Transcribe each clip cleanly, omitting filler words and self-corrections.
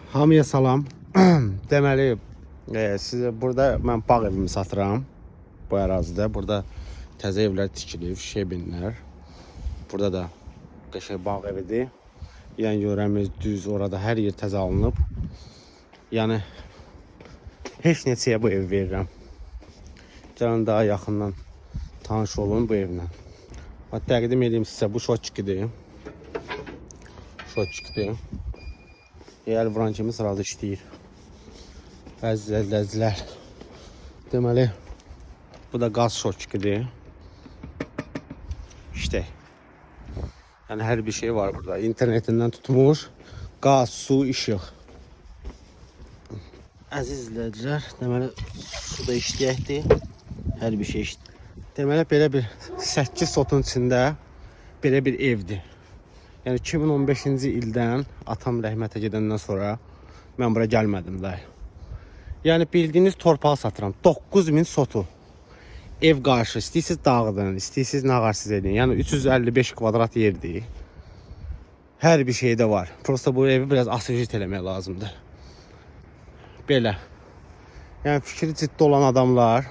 Hamıya salam. Deməli, sizə burada mən bağ evimi satıram. Bu ərazidə. Burada təzə evlər tikilir, şebinlər. Burada da qəşəng bağ evidir. Yəni görəmiz düz orada hər yer təzə alınıb. Yəni heç neçəyə bu evi verirəm. Gəlin daha yaxından tanış olun bu evlə. Təqdim edeyim sizə, bu şotçikidir. Şotçikidir. Əl vuran kimi sırada işləyir. Əzizlər. Deməli, bu da qaz şotçikidir. İşte. Yəni hər bir şey var burada. İnternetindən tutmuş. Qaz, su, işıq. Əziz izləyicilər, deməli su da işləyəkdir. Hər bir şey işləyir. Deməli belə bir 8 sotun içində belə bir evdir. Yəni 2015-ci ildən atam rəhmətə gedəndən sonra mən bura gəlmədim də. Yəni bildiyiniz torpağı satıram. 9000 sotu. Ev qarşı, istəyirsiniz dağıdın, istəyirsiniz nağarsız edin. Yəni 355 kvadrat yerdir. Hər bir şeydə var. Prosta bu evi biraz asıcit eləmək lazımdır. Belə. Yəni fikri ciddi olan adamlar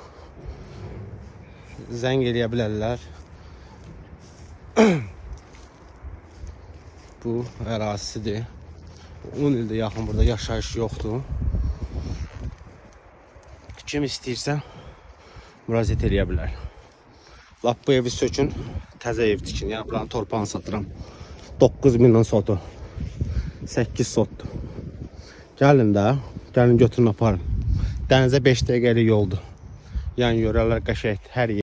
zəng eləyə bilərlər. Bu ərazisidir. 10 ildə yaxın burada yaşayış yoxdur. Kim istəyirsə müraciət eləyə bilər. Lap bu evi sökün, təzə ev tikin. Yəni buranın torpağını satıram. 9000'den sotu. 8 sotdur. Gəlin də, gəlin götürün aparın. Dənizə 5 dəqiqəlik yoldur. Yəni yörələr qəşəngdir, hər yer.